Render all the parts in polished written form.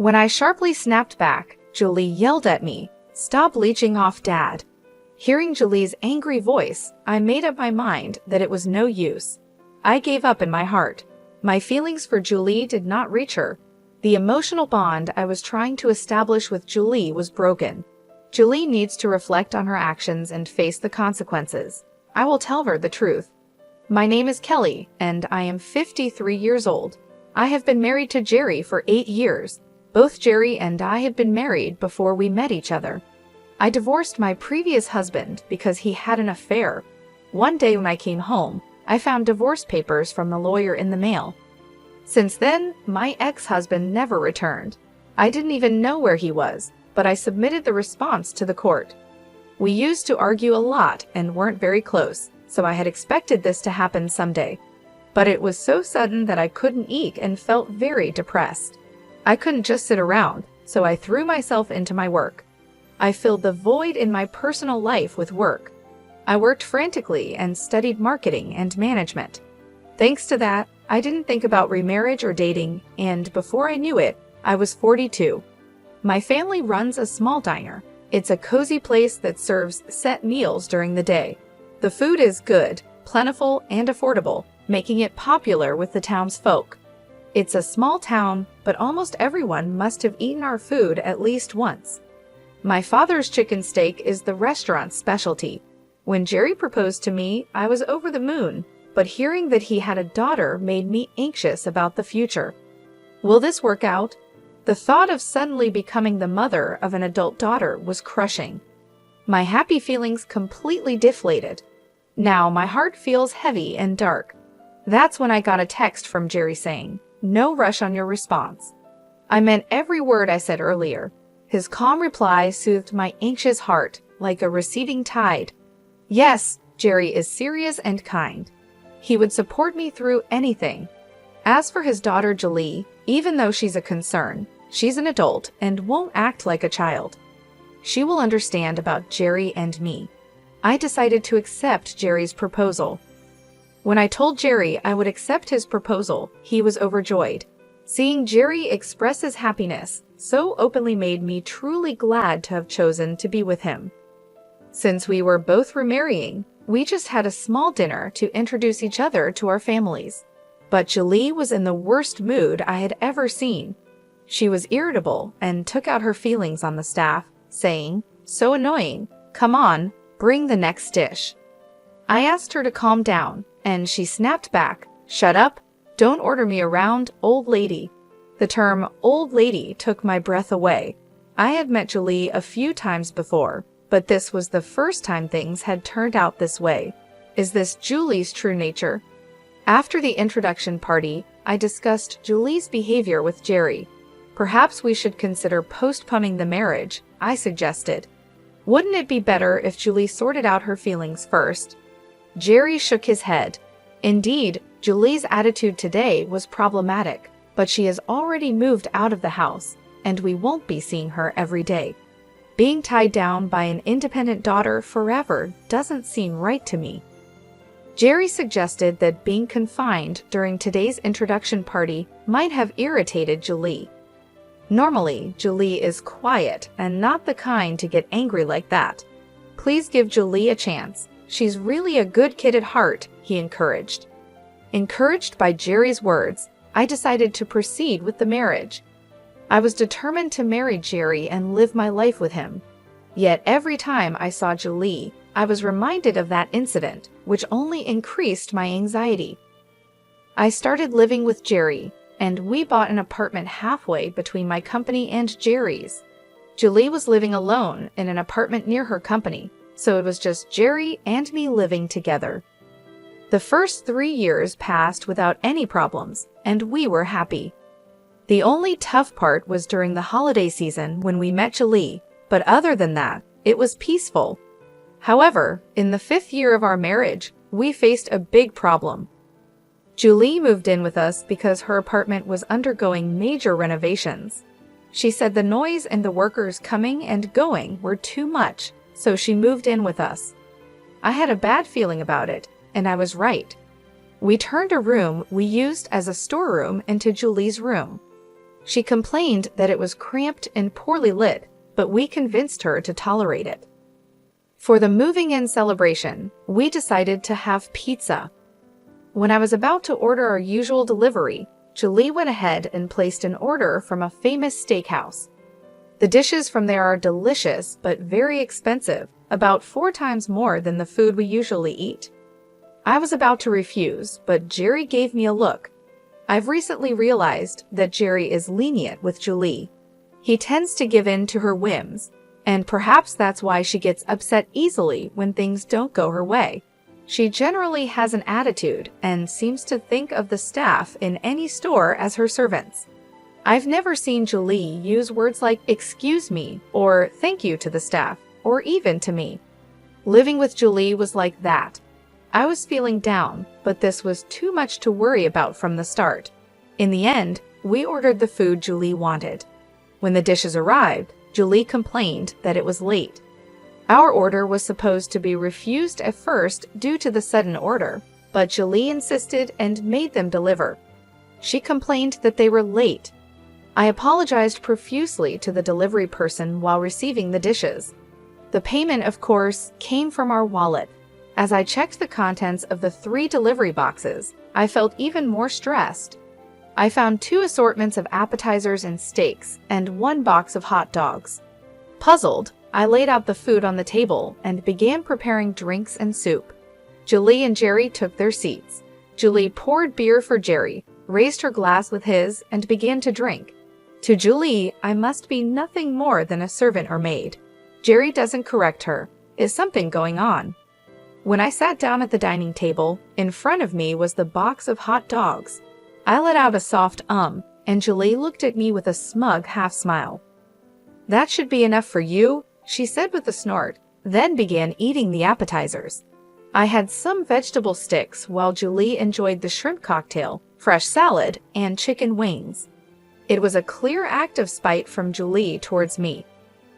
When I sharply snapped back, Julie yelled at me, "Stop leeching off Dad." Hearing Julie's angry voice, I made up my mind that it was no use. I gave up in my heart. My feelings for Julie did not reach her. The emotional bond I was trying to establish with Julie was broken. Julie needs to reflect on her actions and face the consequences. I will tell her the truth. My name is Kelly, and I am 53 years old. I have been married to Jerry for 8 years. Both Jerry and I had been married before we met each other. I divorced my previous husband because he had an affair. One day when I came home, I found divorce papers from the lawyer in the mail. Since then, my ex-husband never returned. I didn't even know where he was, but I submitted the response to the court. We used to argue a lot and weren't very close, so I had expected this to happen someday. But it was so sudden that I couldn't eat and felt very depressed. I couldn't just sit around, so I threw myself into my work. I filled the void in my personal life with work. I worked frantically and studied marketing and management. Thanks to that, I didn't think about remarriage or dating, and before I knew it, I was 42. My family runs a small diner. It's a cozy place that serves set meals during the day. The food is good, plentiful, and affordable, making it popular with the townsfolk. It's a small town, but almost everyone must have eaten our food at least once. My father's chicken steak is the restaurant's specialty. When Jerry proposed to me, I was over the moon, but hearing that he had a daughter made me anxious about the future. Will this work out? The thought of suddenly becoming the mother of an adult daughter was crushing. My happy feelings completely deflated. Now my heart feels heavy and dark. That's when I got a text from Jerry saying, "No rush on your response." I meant every word I said earlier. His calm reply soothed my anxious heart like a receding tide. Yes, Jerry is serious and kind. He would support me through anything. As for his daughter Julie, even though she's a concern, she's an adult and won't act like a child. She will understand about Jerry and me. I decided to accept Jerry's proposal. When I told Jerry I would accept his proposal, he was overjoyed. Seeing Jerry express his happiness so openly made me truly glad to have chosen to be with him. Since we were both remarrying, we just had a small dinner to introduce each other to our families. But Julie was in the worst mood I had ever seen. She was irritable and took out her feelings on the staff, saying, "So annoying, come on, bring the next dish." I asked her to calm down, and she snapped back, "Shut up, don't order me around, old lady." The term old lady took my breath away. I had met Julie a few times before, but this was the first time things had turned out this way. Is this Julie's true nature? After the introduction party, I discussed Julie's behavior with Jerry. Perhaps we should consider postponing the marriage, I suggested. Wouldn't it be better if Julie sorted out her feelings first? Jerry shook his head. Indeed, Julie's attitude today was problematic, but she has already moved out of the house, and we won't be seeing her every day. Being tied down by an independent daughter forever doesn't seem right to me. Jerry suggested that being confined during today's introduction party might have irritated Julie. Normally, Julie is quiet and not the kind to get angry like that. Please give Julie a chance. She's really a good kid at heart, he encouraged. Encouraged by Jerry's words, I decided to proceed with the marriage. I was determined to marry Jerry and live my life with him. Yet every time I saw Julie, I was reminded of that incident, which only increased my anxiety. I started living with Jerry, and we bought an apartment halfway between my company and Jerry's. Julie was living alone in an apartment near her company, so it was just Jerry and me living together. The first 3 years passed without any problems, and we were happy. The only tough part was during the holiday season when we met Julie, but other than that, it was peaceful. However, in the 5th year of our marriage, we faced a big problem. Julie moved in with us because her apartment was undergoing major renovations. She said the noise and the workers coming and going were too much, so she moved in with us. I had a bad feeling about it, and I was right. We turned a room we used as a storeroom into Julie's room. She complained that it was cramped and poorly lit, but we convinced her to tolerate it. For the moving-in celebration, we decided to have pizza. When I was about to order our usual delivery, Julie went ahead and placed an order from a famous steakhouse. The dishes from there are delicious but very expensive, about 4 times more than the food we usually eat. I was about to refuse, but Jerry gave me a look. I've recently realized that Jerry is lenient with Julie. He tends to give in to her whims, and perhaps that's why she gets upset easily when things don't go her way. She generally has an attitude and seems to think of the staff in any store as her servants. I've never seen Julie use words like "excuse me" or "thank you" to the staff, or even to me. Living with Julie was like that. I was feeling down, but this was too much to worry about from the start. In the end, we ordered the food Julie wanted. When the dishes arrived, Julie complained that it was late. Our order was supposed to be refused at first due to the sudden order, but Julie insisted and made them deliver. She complained that they were late. I apologized profusely to the delivery person while receiving the dishes. The payment, of course, came from our wallet. As I checked the contents of the 3 delivery boxes, I felt even more stressed. I found 2 assortments of appetizers and steaks and 1 box of hot dogs. Puzzled, I laid out the food on the table and began preparing drinks and soup. Julie and Jerry took their seats. Julie poured beer for Jerry, raised her glass with his, and began to drink. To Julie, I must be nothing more than a servant or maid. Jerry doesn't correct her. Is something going on? When I sat down at the dining table, in front of me was the box of hot dogs. I let out a soft and Julie looked at me with a smug half-smile. "That should be enough for you," she said with a snort, then began eating the appetizers. I had some vegetable sticks while Julie enjoyed the shrimp cocktail, fresh salad, and chicken wings. It was a clear act of spite from Julie towards me.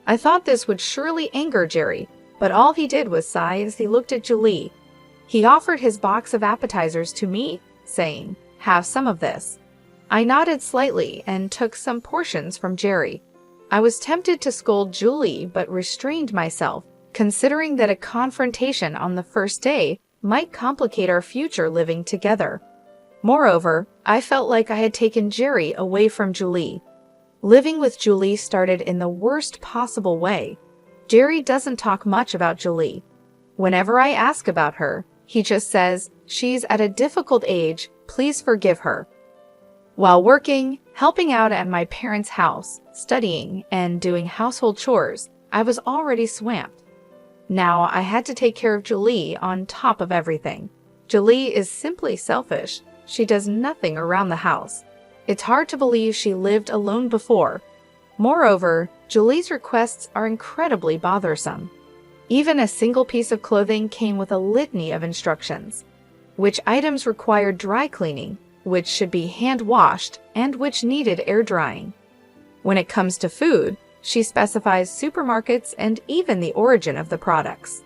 I thought this would surely anger Jerry, but all he did was sigh as he looked at Julie. He offered his box of appetizers to me, saying, "Have some of this." I nodded slightly and took some portions from Jerry. I was tempted to scold Julie but restrained myself, considering that a confrontation on the first day might complicate our future living together. Moreover, I felt like I had taken Jerry away from Julie. Living with Julie started in the worst possible way. Jerry doesn't talk much about Julie. Whenever I ask about her, he just says, "She's at a difficult age, please forgive her." While working, helping out at my parents' house, studying, and doing household chores, I was already swamped. Now I had to take care of Julie on top of everything. Julie is simply selfish. She does nothing around the house. It's hard to believe she lived alone before. Moreover, Julie's requests are incredibly bothersome. Even a single piece of clothing came with a litany of instructions. Which items required dry cleaning, which should be hand-washed, and which needed air drying. When it comes to food, she specifies supermarkets and even the origin of the products.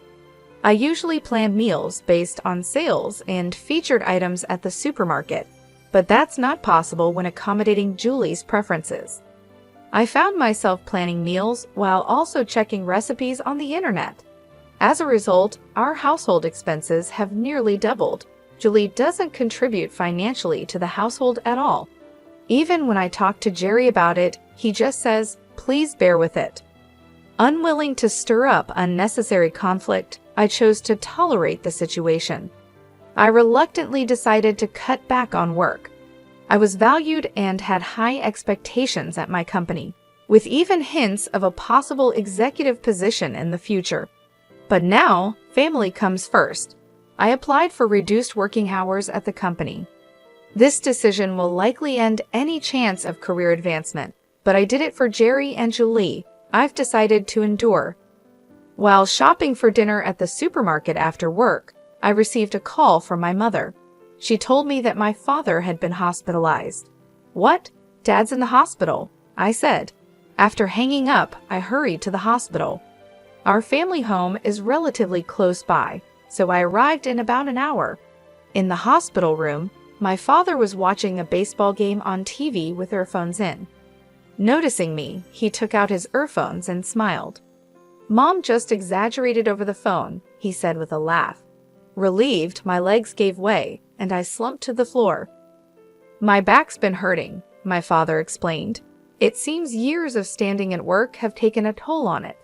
I usually plan meals based on sales and featured items at the supermarket, but that's not possible when accommodating Julie's preferences. I found myself planning meals while also checking recipes on the internet. As a result, our household expenses have nearly doubled. Julie doesn't contribute financially to the household at all. Even when I talk to Jerry about it, he just says, "Please bear with it." Unwilling to stir up unnecessary conflict, I chose to tolerate the situation. I reluctantly decided to cut back on work. I was valued and had high expectations at my company, with even hints of a possible executive position in the future. But now, family comes first. I applied for reduced working hours at the company. This decision will likely end any chance of career advancement, but I did it for Jerry and Julie. I've decided to endure. While shopping for dinner at the supermarket after work, I received a call from my mother. She told me that my father had been hospitalized. "What? Dad's in the hospital?" I said. After hanging up, I hurried to the hospital. Our family home is relatively close by, so I arrived in about an hour. In the hospital room, my father was watching a baseball game on TV with earphones in. Noticing me, he took out his earphones and smiled. "Mom just exaggerated over the phone," he said with a laugh. Relieved, my legs gave way, and I slumped to the floor. "My back's been hurting," my father explained. "It seems years of standing at work have taken a toll on it.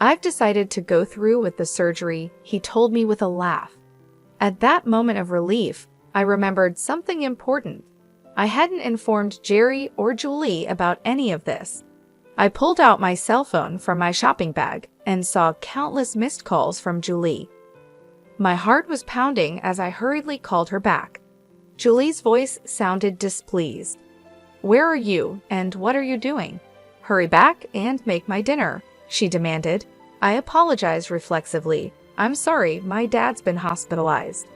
I've decided to go through with the surgery," he told me with a laugh. At that moment of relief, I remembered something important. I hadn't informed Jerry or Julie about any of this. I pulled out my cell phone from my shopping bag and saw countless missed calls from Julie. My heart was pounding as I hurriedly called her back. Julie's voice sounded displeased. "Where are you, and what are you doing? Hurry back and make my dinner," she demanded. I apologized reflexively. "I'm sorry, my dad's been hospitalized."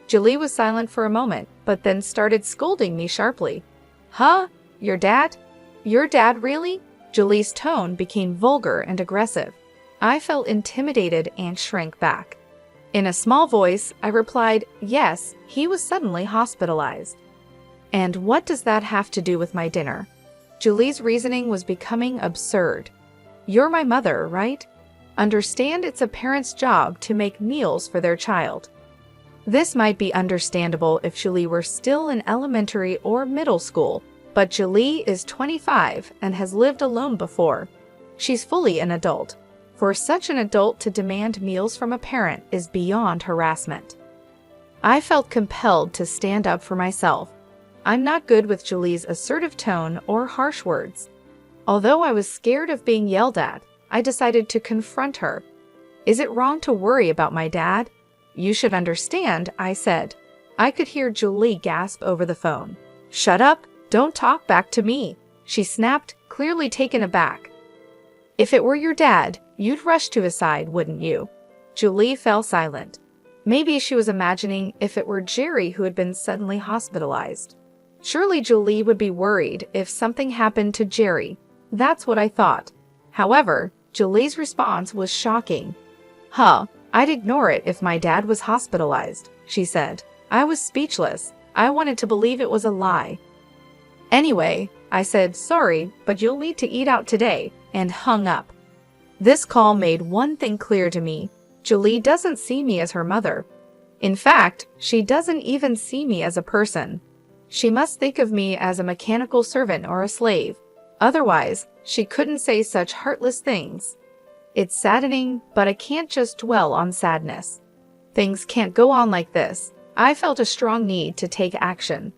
Julie was silent for a moment, but then started scolding me sharply. "Huh? Your dad? Your dad really?" Julie's tone became vulgar and aggressive. I felt intimidated and shrank back. In a small voice, I replied, "Yes, he was suddenly hospitalized." "And what does that have to do with my dinner?" Julie's reasoning was becoming absurd. "You're my mother, right? Understand it's a parent's job to make meals for their child." This might be understandable if Julie were still in elementary or middle school, but Julie is 25 and has lived alone before. She's fully an adult. For such an adult to demand meals from a parent is beyond harassment. I felt compelled to stand up for myself. I'm not good with Julie's assertive tone or harsh words. Although I was scared of being yelled at, I decided to confront her. "Is it wrong to worry about my dad?" "You should understand," I said. I could hear Julie gasp over the phone. "Shut up! Don't talk back to me!" she snapped, clearly taken aback. "If it were your dad, you'd rush to his side, wouldn't you?" Julie fell silent. Maybe she was imagining if it were Jerry who had been suddenly hospitalized. Surely Julie would be worried if something happened to Jerry. That's what I thought. However, Julie's response was shocking. "Huh, I'd ignore it if my dad was hospitalized," she said. I was speechless. I wanted to believe it was a lie. "Anyway," I said, "sorry, but you'll need to eat out today," and hung up. This call made one thing clear to me. Julie doesn't see me as her mother. In fact, she doesn't even see me as a person. She must think of me as a mechanical servant or a slave. Otherwise, she couldn't say such heartless things. It's saddening, but I can't just dwell on sadness. Things can't go on like this. I felt a strong need to take action.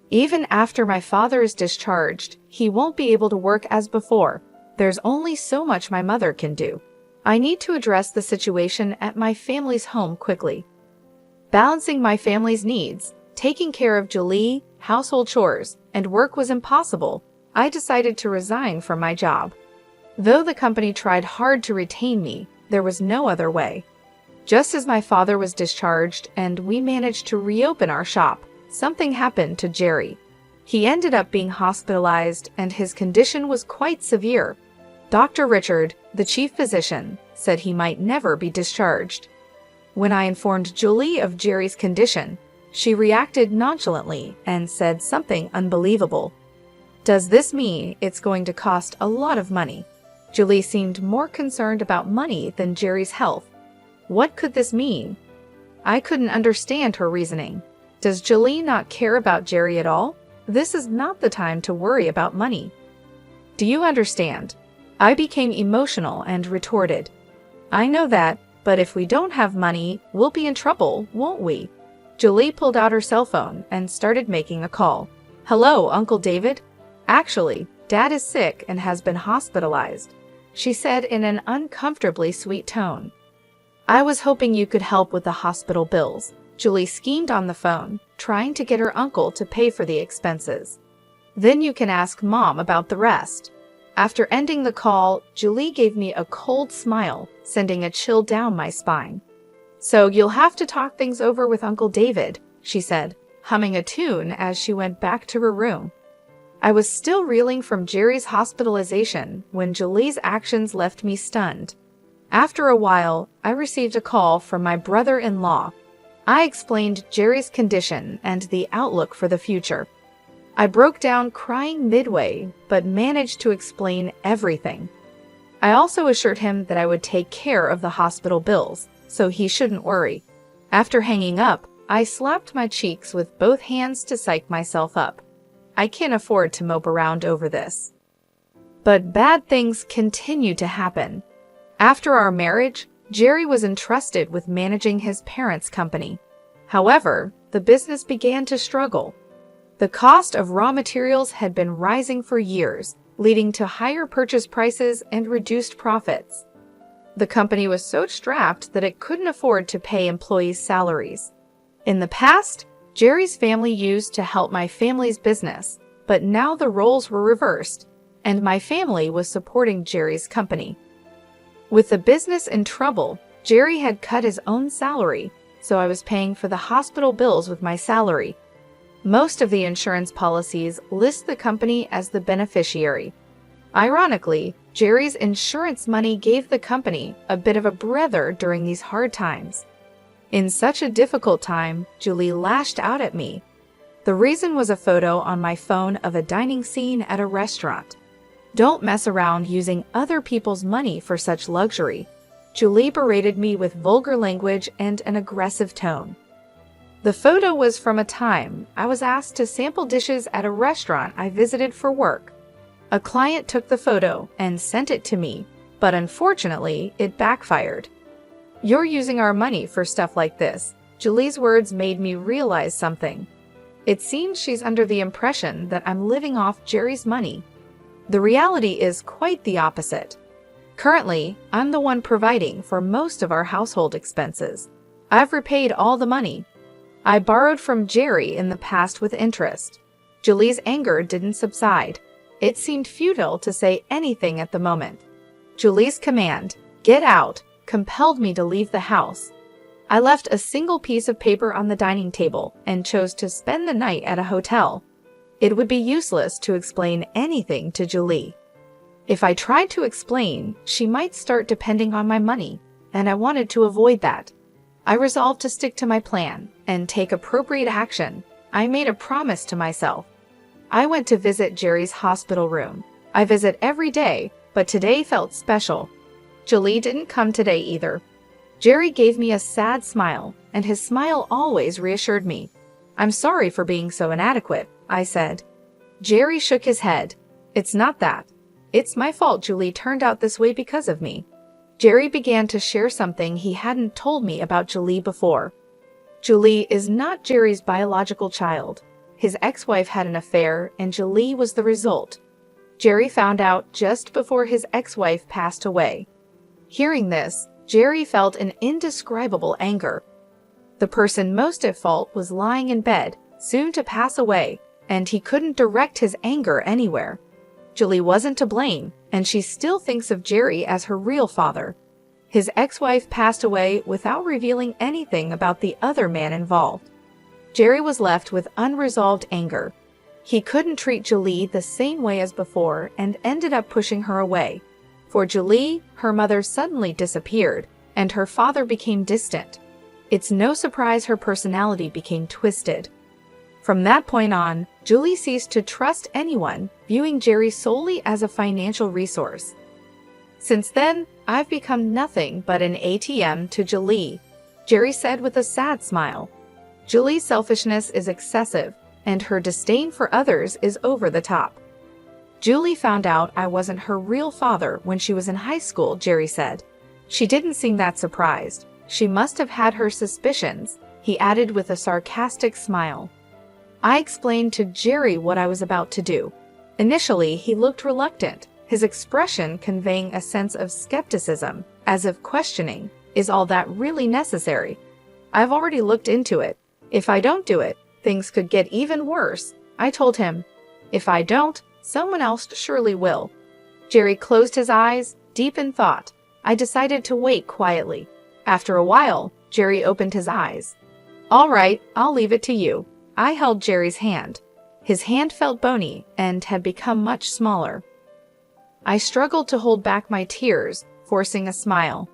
Even after my father is discharged, he won't be able to work as before. There's only so much my mother can do. I need to address the situation at my family's home quickly. Balancing my family's needs, taking care of Julie, household chores, and work was impossible. I decided to resign from my job. Though the company tried hard to retain me, there was no other way. Just as my father was discharged and we managed to reopen our shop, something happened to Jerry. He ended up being hospitalized and his condition was quite severe. Dr. Richard, the chief physician, said he might never be discharged. When I informed Julie of Jerry's condition, she reacted nonchalantly and said something unbelievable. "Does this mean it's going to cost a lot of money?" Julie seemed more concerned about money than Jerry's health. What could this mean? I couldn't understand her reasoning. Does Julie not care about Jerry at all? This is not the time to worry about money. Do you understand? I became emotional and retorted. "I know that, but if we don't have money, we'll be in trouble, won't we?" Julie pulled out her cell phone and started making a call. "Hello, Uncle David? Actually, Dad is sick and has been hospitalized," she said in an uncomfortably sweet tone. "I was hoping you could help with the hospital bills." Julie schemed on the phone, trying to get her uncle to pay for the expenses. "Then you can ask Mom about the rest." After ending the call, Julie gave me a cold smile, sending a chill down my spine. "So you'll have to talk things over with Uncle David," she said, humming a tune as she went back to her room. I was still reeling from Jerry's hospitalization when Julie's actions left me stunned. After a while, I received a call from my brother-in-law. I explained Jerry's condition and the outlook for the future. I broke down crying midway, but managed to explain everything. I also assured him that I would take care of the hospital bills, so he shouldn't worry. After hanging up, I slapped my cheeks with both hands to psych myself up. I can't afford to mope around over this. But bad things continued to happen. After our marriage, Jerry was entrusted with managing his parents' company. However, the business began to struggle. The cost of raw materials had been rising for years, leading to higher purchase prices and reduced profits. The company was so strapped that it couldn't afford to pay employees' salaries. In the past, Jerry's family used to help my family's business, but now the roles were reversed, and my family was supporting Jerry's company. With the business in trouble, Jerry had cut his own salary, so I was paying for the hospital bills with my salary. Most of the insurance policies list the company as the beneficiary. Ironically, Jerry's insurance money gave the company a bit of a breather during these hard times. In such a difficult time, Julie lashed out at me. The reason was a photo on my phone of a dining scene at a restaurant. Don't mess around using other people's money for such luxury. Julie berated me with vulgar language and an aggressive tone. The photo was from a time I was asked to sample dishes at a restaurant I visited for work. A client took the photo and sent it to me, but unfortunately, it backfired. "You're using our money for stuff like this." Julie's words made me realize something. It seems she's under the impression that I'm living off Jerry's money. The reality is quite the opposite. Currently, I'm the one providing for most of our household expenses. I've repaid all the money. I borrowed from Jerry in the past with interest. Julie's anger didn't subside. It seemed futile to say anything at the moment. Julie's command, "Get out," compelled me to leave the house. I left a single piece of paper on the dining table and chose to spend the night at a hotel. It would be useless to explain anything to Julie. If I tried to explain, she might start depending on my money, and I wanted to avoid that. I resolved to stick to my plan and take appropriate action. I made a promise to myself. I went to visit Jerry's hospital room. I visit every day, but today felt special. Julie didn't come today either. Jerry gave me a sad smile, and his smile always reassured me. "I'm sorry for being so inadequate," I said. Jerry shook his head. "It's not that. It's my fault Julie turned out this way because of me." Jerry began to share something he hadn't told me about Julie before. Julie is not Jerry's biological child. His ex-wife had an affair, and Julie was the result. Jerry found out just before his ex-wife passed away. Hearing this, Jerry felt an indescribable anger. The person most at fault was lying in bed, soon to pass away, and he couldn't direct his anger anywhere. Julie wasn't to blame, and she still thinks of Jerry as her real father. His ex-wife passed away without revealing anything about the other man involved. Jerry was left with unresolved anger. He couldn't treat Julie the same way as before and ended up pushing her away. For Julie, her mother suddenly disappeared, and her father became distant. It's no surprise her personality became twisted. From that point on, Julie ceased to trust anyone, viewing Jerry solely as a financial resource. Since then, I've become nothing but an ATM to Julie, Jerry said with a sad smile. Julie's selfishness is excessive, and her disdain for others is over the top. Julie found out I wasn't her real father when she was in high school, Jerry said. She didn't seem that surprised. She must have had her suspicions, he added with a sarcastic smile. I explained to Jerry what I was about to do. Initially, he looked reluctant, his expression conveying a sense of skepticism, as if questioning, is all that really necessary? I've already looked into it. If I don't do it, things could get even worse, I told him. If I don't, someone else surely will. Jerry closed his eyes, deep in thought. I decided to wait quietly. After a while, Jerry opened his eyes. All right, I'll leave it to you. I held Jerry's hand. His hand felt bony and had become much smaller. I struggled to hold back my tears, forcing a smile.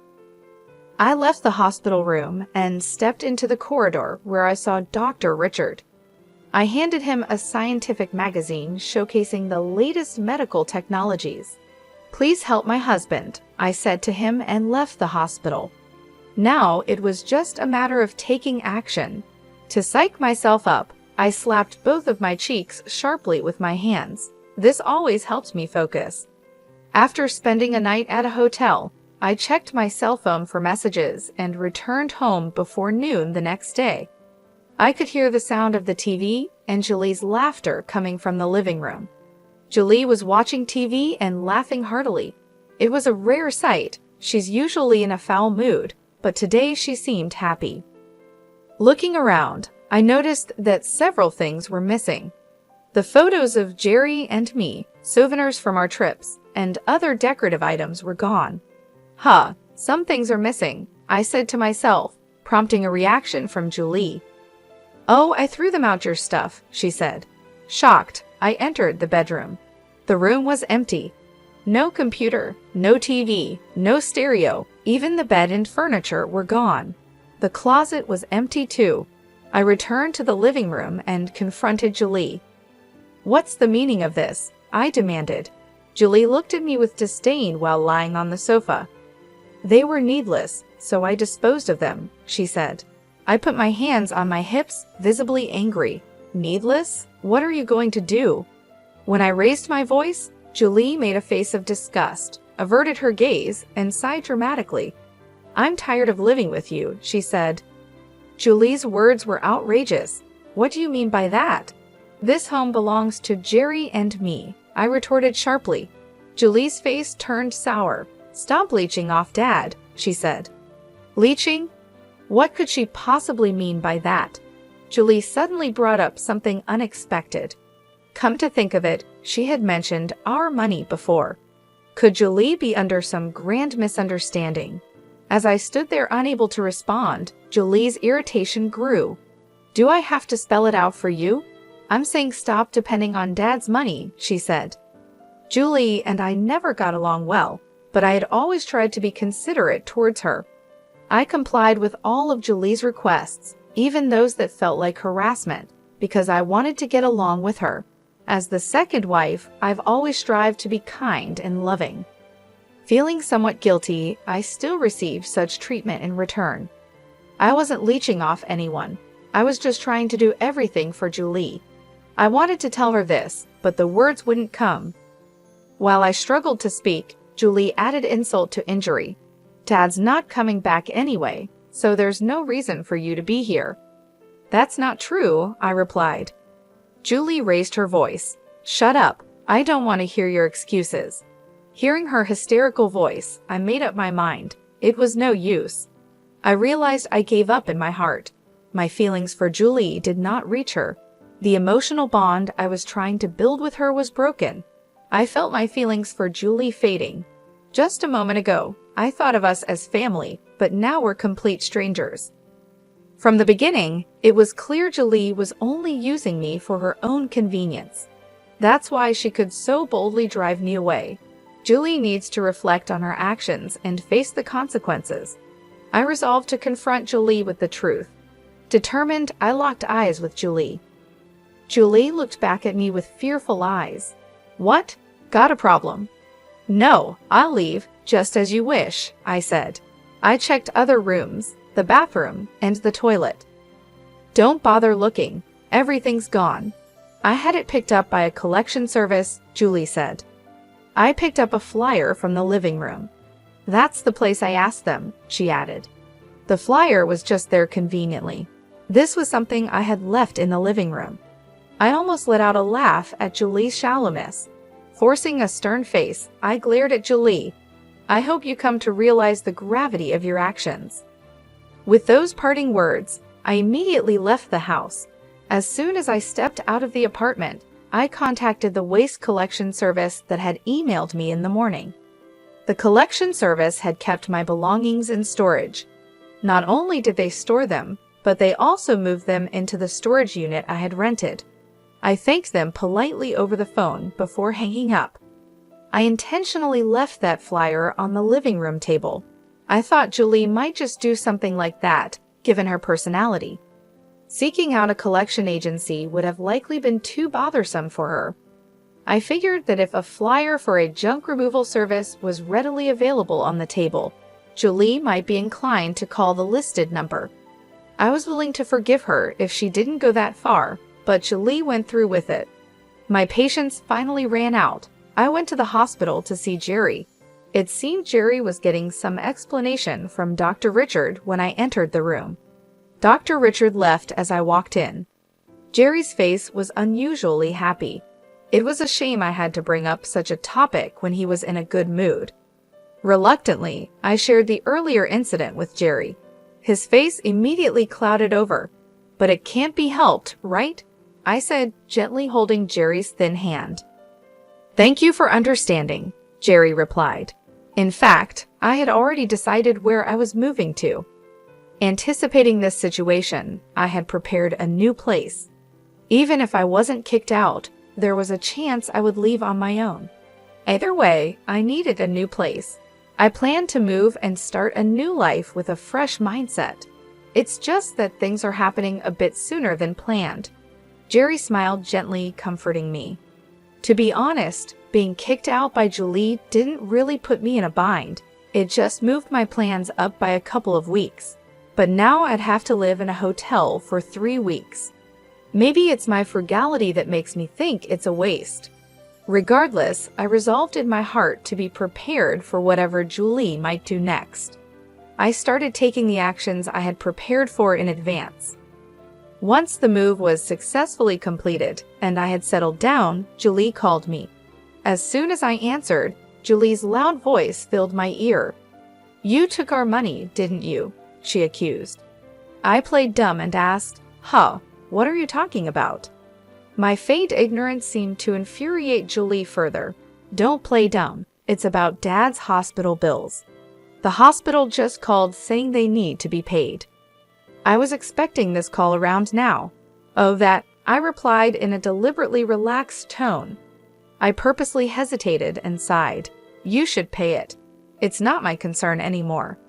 I left the hospital room and stepped into the corridor where I saw Dr. Richard. I handed him a scientific magazine showcasing the latest medical technologies. "Please help my husband," I said to him and left the hospital. Now it was just a matter of taking action. To psych myself up, I slapped both of my cheeks sharply with my hands. This always helps me focus. After spending a night at a hotel, I checked my cell phone for messages and returned home before noon the next day. I could hear the sound of the TV and Julie's laughter coming from the living room. Julie was watching TV and laughing heartily. It was a rare sight. She's usually in a foul mood, but today she seemed happy. Looking around, I noticed that several things were missing. The photos of Jerry and me, souvenirs from our trips, and other decorative items were gone. Some things are missing, I said to myself, prompting a reaction from Julie. "Oh, I threw them out your stuff," she said. Shocked, I entered the bedroom. The room was empty. No computer, no TV, no stereo, even the bed and furniture were gone. The closet was empty too. I returned to the living room and confronted Julie. "What's the meaning of this?" I demanded. Julie looked at me with disdain while lying on the sofa. "They were needless, so I disposed of them," she said. I put my hands on my hips, visibly angry. "Needless? What are you going to do?" When I raised my voice, Julie made a face of disgust, averted her gaze, and sighed dramatically. "I'm tired of living with you," she said. Julie's words were outrageous. "What do you mean by that?" "This home belongs to Jerry and me," I retorted sharply. Julie's face turned sour. "Stop leeching off Dad," she said. "Leeching? What could she possibly mean by that?" Julie suddenly brought up something unexpected. Come to think of it, she had mentioned our money before. Could Julie be under some grand misunderstanding? As I stood there unable to respond, Julie's irritation grew. "Do I have to spell it out for you? I'm saying stop depending on Dad's money," she said. Julie and I never got along well, but I had always tried to be considerate towards her. I complied with all of Julie's requests, even those that felt like harassment, because I wanted to get along with her. As the second wife, I've always strived to be kind and loving. Feeling somewhat guilty, I still received such treatment in return. I wasn't leeching off anyone. I was just trying to do everything for Julie. I wanted to tell her this, but the words wouldn't come. While I struggled to speak, Julie added insult to injury. "Dad's not coming back anyway, so there's no reason for you to be here." "That's not true," I replied. Julie raised her voice. "Shut up. I don't want to hear your excuses." Hearing her hysterical voice, I made up my mind. It was no use. I realized I gave up in my heart. My feelings for Julie did not reach her. The emotional bond I was trying to build with her was broken. I felt my feelings for Julie fading. Just a moment ago, I thought of us as family, but now we're complete strangers. From the beginning, it was clear Julie was only using me for her own convenience. That's why she could so boldly drive me away. Julie needs to reflect on her actions and face the consequences. I resolved to confront Julie with the truth. Determined, I locked eyes with Julie. Julie looked back at me with fearful eyes. "What? Got a problem?" "No, I'll leave, just as you wish," I said. I checked other rooms, the bathroom, and the toilet. "Don't bother looking. Everything's gone." "I had it picked up by a collection service," Julie said. I picked up a flyer from the living room. "That's the place I asked them," she added. The flyer was just there conveniently. This was something I had left in the living room. I almost let out a laugh at Julie's shallowness. Forcing a stern face, I glared at Julie. "I hope you come to realize the gravity of your actions." With those parting words, I immediately left the house. As soon as I stepped out of the apartment, I contacted the waste collection service that had emailed me in the morning. The collection service had kept my belongings in storage. Not only did they store them, but they also moved them into the storage unit I had rented. I thanked them politely over the phone before hanging up. I intentionally left that flyer on the living room table. I thought Julie might just do something like that, given her personality. Seeking out a collection agency would have likely been too bothersome for her. I figured that if a flyer for a junk removal service was readily available on the table, Julie might be inclined to call the listed number. I was willing to forgive her if she didn't go that far, but Julie went through with it. My patience finally ran out. I went to the hospital to see Jerry. It seemed Jerry was getting some explanation from Dr. Richard when I entered the room. Dr. Richard left as I walked in. Jerry's face was unusually happy. It was a shame I had to bring up such a topic when he was in a good mood. Reluctantly, I shared the earlier incident with Jerry. His face immediately clouded over. "But it can't be helped, right?" I said, gently holding Jerry's thin hand. "Thank you for understanding," Jerry replied. In fact, I had already decided where I was moving to. Anticipating this situation, I had prepared a new place. Even if I wasn't kicked out, there was a chance I would leave on my own. Either way, I needed a new place. I planned to move and start a new life with a fresh mindset. It's just that things are happening a bit sooner than planned. Jerry smiled gently, comforting me. To be honest, being kicked out by Julie didn't really put me in a bind. It just moved my plans up by a couple of weeks. But now I'd have to live in a hotel for 3 weeks. Maybe it's my frugality that makes me think it's a waste. Regardless, I resolved in my heart to be prepared for whatever Julie might do next. I started taking the actions I had prepared for in advance. Once the move was successfully completed and I had settled down, Julie called me. As soon as I answered, Julie's loud voice filled my ear. "You took our money, didn't you?" she accused. I played dumb and asked, "Huh, what are you talking about?" My faint ignorance seemed to infuriate Julie further. "Don't play dumb. It's about Dad's hospital bills. The hospital just called saying they need to be paid." I was expecting this call around now. "Oh, that," I replied in a deliberately relaxed tone. I purposely hesitated and sighed. "You should pay it. It's not my concern anymore.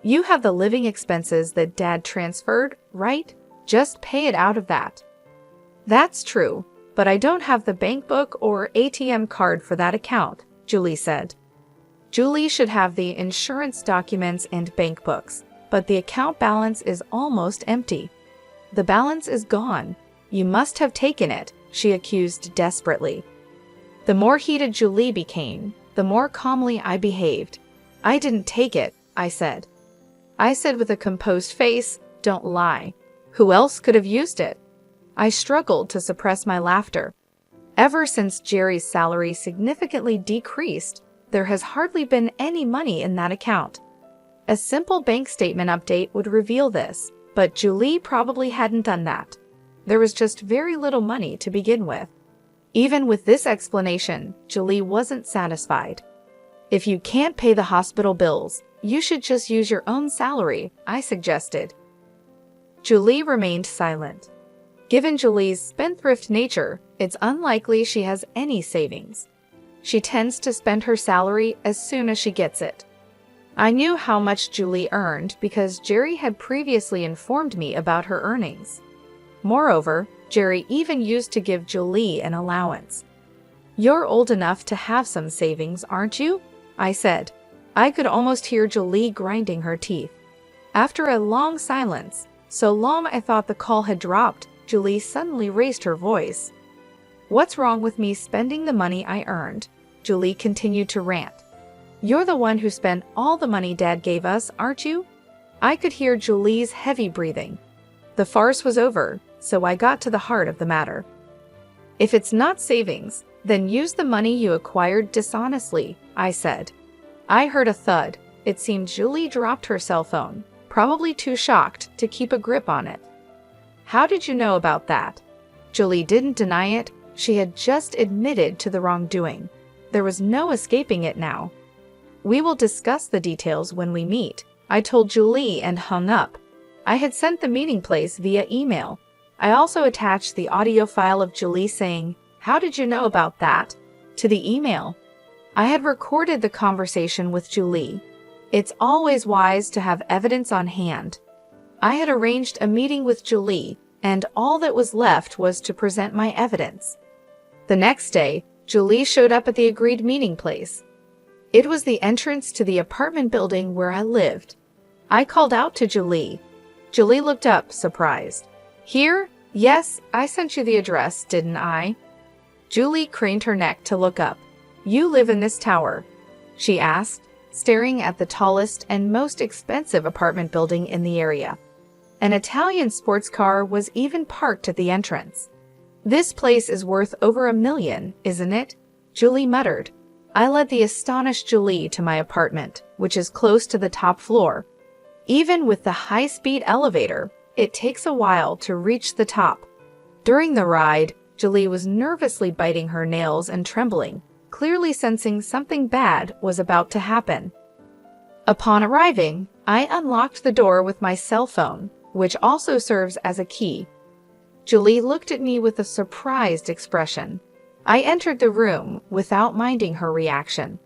You have the living expenses that Dad transferred, right? Just pay it out of that." "That's true, but I don't have the bank book or ATM card for that account," Julie said. Julie should have the insurance documents and bank books, but the account balance is almost empty. "The balance is gone. You must have taken it," she accused desperately. The more heated Julie became, the more calmly I behaved. "I didn't take it," I said. I said with a composed face, "Don't lie. Who else could have used it?" I struggled to suppress my laughter. Ever since Jerry's salary significantly decreased, there has hardly been any money in that account. A simple bank statement update would reveal this, but Julie probably hadn't done that. There was just very little money to begin with. Even with this explanation, Julie wasn't satisfied. "If you can't pay the hospital bills, you should just use your own salary," I suggested. Julie remained silent. Given Julie's spendthrift nature, it's unlikely she has any savings. She tends to spend her salary as soon as she gets it. I knew how much Julie earned because Jerry had previously informed me about her earnings. Moreover, Jerry even used to give Julie an allowance. "You're old enough to have some savings, aren't you?" I said. I could almost hear Julie grinding her teeth. After a long silence, so long I thought the call had dropped, Julie suddenly raised her voice. "What's wrong with me spending the money I earned?" Julie continued to rant. "You're the one who spent all the money Dad gave us, aren't you?" I could hear Julie's heavy breathing. The farce was over, so I got to the heart of the matter. "If it's not savings, then use the money you acquired dishonestly," I said. I heard a thud. It seemed Julie dropped her cell phone, probably too shocked to keep a grip on it. "How did you know about that?" Julie didn't deny it. She had just admitted to the wrongdoing. There was no escaping it now. "We will discuss the details when we meet," I told Julie and hung up. I had sent the meeting place via email. I also attached the audio file of Julie saying, "How did you know about that?" to the email. I had recorded the conversation with Julie. It's always wise to have evidence on hand. I had arranged a meeting with Julie, and all that was left was to present my evidence. The next day, Julie showed up at the agreed meeting place. It was the entrance to the apartment building where I lived. I called out to Julie. Julie looked up, surprised. "Here? Yes, I sent you the address, didn't I?" Julie craned her neck to look up. "You live in this tower?" she asked, staring at the tallest and most expensive apartment building in the area. An Italian sports car was even parked at the entrance. "This place is worth over $1 million, isn't it?" Julie muttered. I led the astonished Julie to my apartment, which is close to the top floor. Even with the high-speed elevator, it takes a while to reach the top. During the ride, Julie was nervously biting her nails and trembling, clearly sensing something bad was about to happen. Upon arriving, I unlocked the door with my cell phone, which also serves as a key. Julie looked at me with a surprised expression. I entered the room without minding her reaction.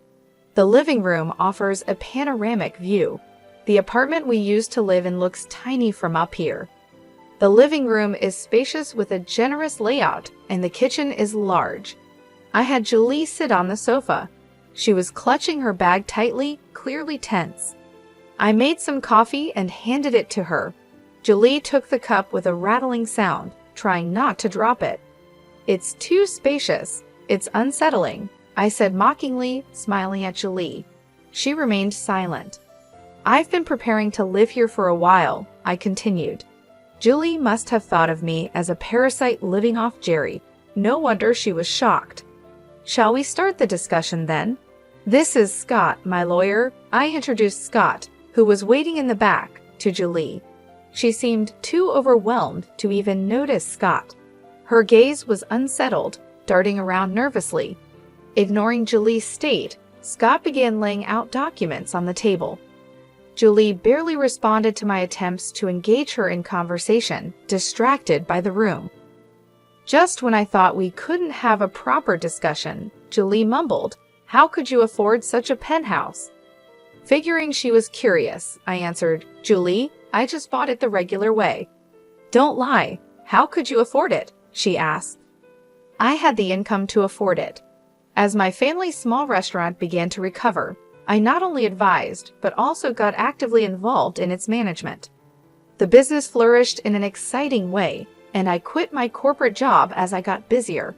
The living room offers a panoramic view. The apartment we used to live in looks tiny from up here. The living room is spacious with a generous layout, and the kitchen is large. I had Julie sit on the sofa. She was clutching her bag tightly, clearly tense. I made some coffee and handed it to her. Julie took the cup with a rattling sound, trying not to drop it. "It's too spacious. It's unsettling," I said mockingly, smiling at Julie. She remained silent. "I've been preparing to live here for a while," I continued. Julie must have thought of me as a parasite living off Jerry. No wonder she was shocked. "Shall we start the discussion then? This is Scott, my lawyer." I introduced Scott, who was waiting in the back, to Julie. She seemed too overwhelmed to even notice Scott. Her gaze was unsettled, darting around nervously. Ignoring Julie's state, Scott began laying out documents on the table. Julie barely responded to my attempts to engage her in conversation, distracted by the room. Just when I thought we couldn't have a proper discussion, Julie mumbled, "How could you afford such a penthouse?" Figuring she was curious, I answered, "Julie, I just bought it the regular way." "Don't lie. How could you afford it?" she asked. I had the income to afford it. As my family's small restaurant began to recover, I not only advised, but also got actively involved in its management. The business flourished in an exciting way, and I quit my corporate job as I got busier.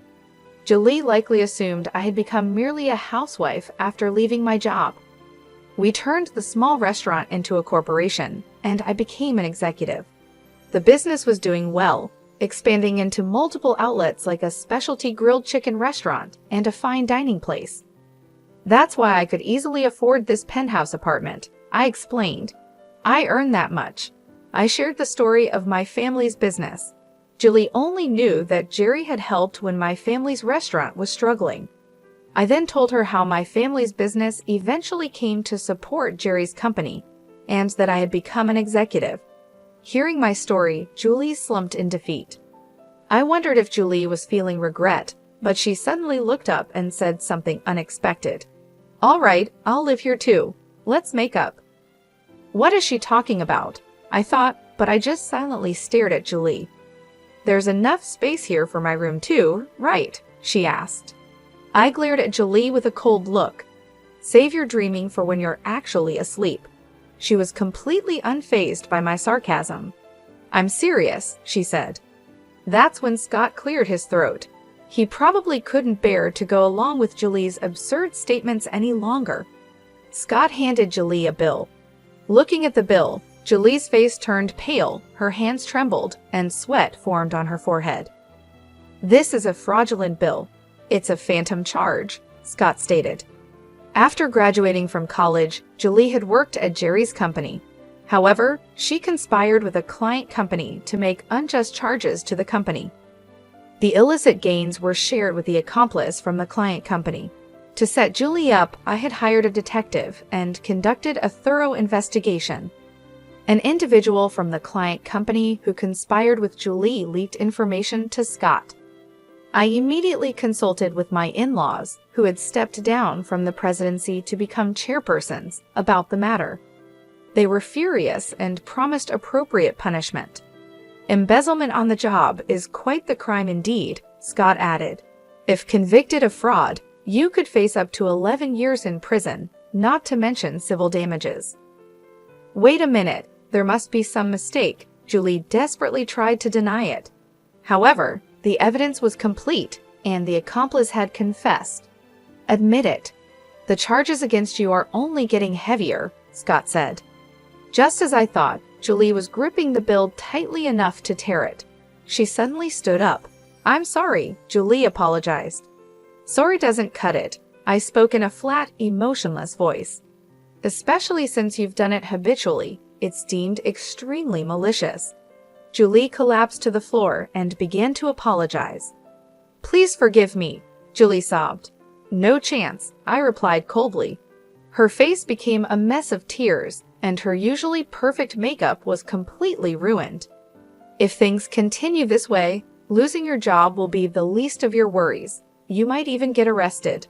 Julie likely assumed I had become merely a housewife after leaving my job. We turned the small restaurant into a corporation, and I became an executive. The business was doing well, expanding into multiple outlets like a specialty grilled chicken restaurant and a fine dining place. "That's why I could easily afford this penthouse apartment," I explained. "I earned that much." I shared the story of my family's business. Julie only knew that Jerry had helped when my family's restaurant was struggling. I then told her how my family's business eventually came to support Jerry's company, and that I had become an executive. Hearing my story, Julie slumped in defeat. I wondered if Julie was feeling regret, but she suddenly looked up and said something unexpected. "All right, I'll live here too. Let's make up." What is she talking about? I thought, but I just silently stared at Julie. "There's enough space here for my room too, right?" she asked. I glared at Julie with a cold look. "Save your dreaming for when you're actually asleep." She was completely unfazed by my sarcasm. "I'm serious," she said. That's when Scott cleared his throat. He probably couldn't bear to go along with Julie's absurd statements any longer. Scott handed Julie a bill. Looking at the bill, Julie's face turned pale, her hands trembled, and sweat formed on her forehead. "This is a fraudulent bill. It's a phantom charge," Scott stated. After graduating from college, Julie had worked at Jerry's company. However, she conspired with a client company to make unjust charges to the company. The illicit gains were shared with the accomplice from the client company. To set Julie up, I had hired a detective and conducted a thorough investigation. An individual from the client company who conspired with Julie leaked information to Scott. I immediately consulted with my in-laws, who had stepped down from the presidency to become chairpersons, about the matter. They were furious and promised appropriate punishment. Embezzlement on the job is quite the crime indeed, Scott added. If convicted of fraud, you could face up to 11 years in prison, not to mention civil damages. Wait a minute, there must be some mistake. Julie desperately tried to deny it. However, the evidence was complete, and the accomplice had confessed. Admit it. The charges against you are only getting heavier, Scott said. Just as I thought, Julie was gripping the bill tightly enough to tear it. She suddenly stood up. I'm sorry, Julie apologized. Sorry doesn't cut it. I spoke in a flat, emotionless voice. Especially since you've done it habitually, it's deemed extremely malicious. Julie collapsed to the floor and began to apologize. Please forgive me, Julie sobbed. No chance, I replied coldly. Her face became a mess of tears, and her usually perfect makeup was completely ruined. If things continue this way, losing your job will be the least of your worries. You might even get arrested.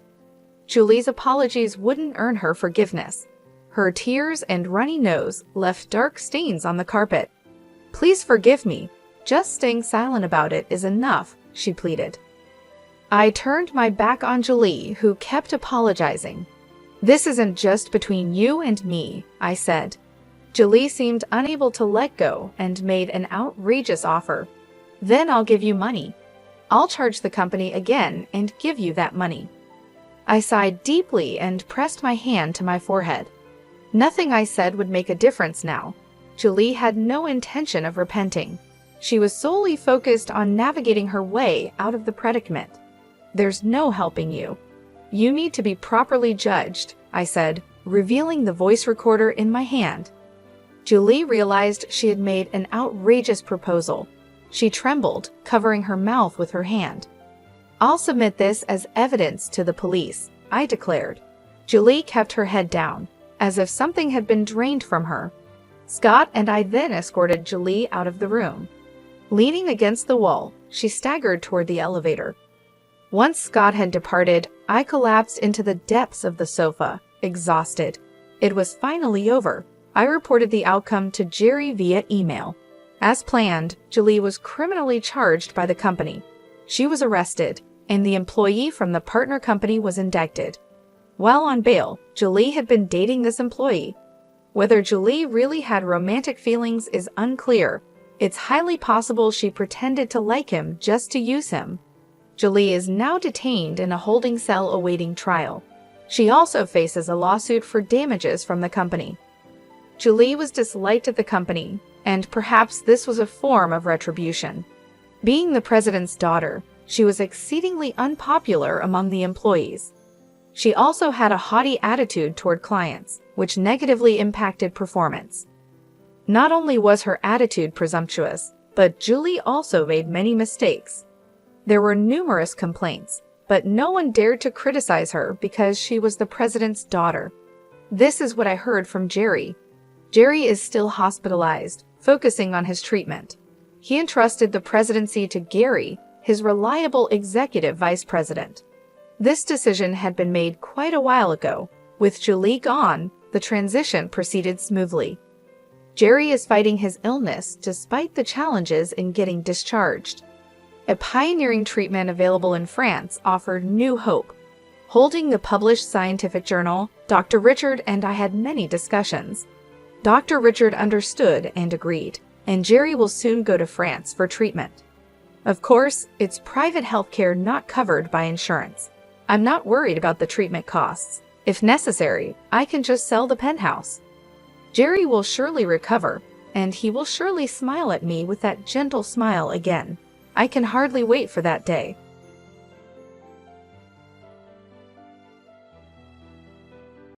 Julie's apologies wouldn't earn her forgiveness. Her tears and runny nose left dark stains on the carpet. Please forgive me. Just staying silent about it is enough, she pleaded. I turned my back on Julie, who kept apologizing. This isn't just between you and me, I said. Julie seemed unable to let go and made an outrageous offer. Then I'll give you money. I'll charge the company again and give you that money. I sighed deeply and pressed my hand to my forehead. Nothing I said would make a difference now. Julie had no intention of repenting. She was solely focused on navigating her way out of the predicament. There's no helping you. You need to be properly judged, I said, revealing the voice recorder in my hand. Julie realized she had made an outrageous proposal. She trembled, covering her mouth with her hand. I'll submit this as evidence to the police, I declared. Julie kept her head down, as if something had been drained from her. Scott and I then escorted Julie out of the room. Leaning against the wall, she staggered toward the elevator. Once Scott had departed, I collapsed into the depths of the sofa, exhausted. It was finally over. I reported the outcome to Jerry via email. As planned, Julie was criminally charged by the company. She was arrested, and the employee from the partner company was indicted. While on bail, Julie had been dating this employee. Whether Julie really had romantic feelings is unclear. It's highly possible she pretended to like him just to use him. Julie is now detained in a holding cell awaiting trial. She also faces a lawsuit for damages from the company. Julie was disliked at the company, and perhaps this was a form of retribution. Being the president's daughter, she was exceedingly unpopular among the employees. She also had a haughty attitude toward clients, which negatively impacted performance. Not only was her attitude presumptuous, but Julie also made many mistakes. There were numerous complaints, but no one dared to criticize her because she was the president's daughter. This is what I heard from Jerry. Jerry is still hospitalized, focusing on his treatment. He entrusted the presidency to Gary, his reliable executive vice president. This decision had been made quite a while ago. With Julie gone, the transition proceeded smoothly. Jerry is fighting his illness despite the challenges in getting discharged. A pioneering treatment available in France offered new hope. Holding the published scientific journal, Dr. Richard and I had many discussions. Dr. Richard understood and agreed, and Jerry will soon go to France for treatment. Of course, it's private healthcare not covered by insurance. I'm not worried about the treatment costs. If necessary, I can just sell the penthouse. Jerry will surely recover, and he will surely smile at me with that gentle smile again. I can hardly wait for that day.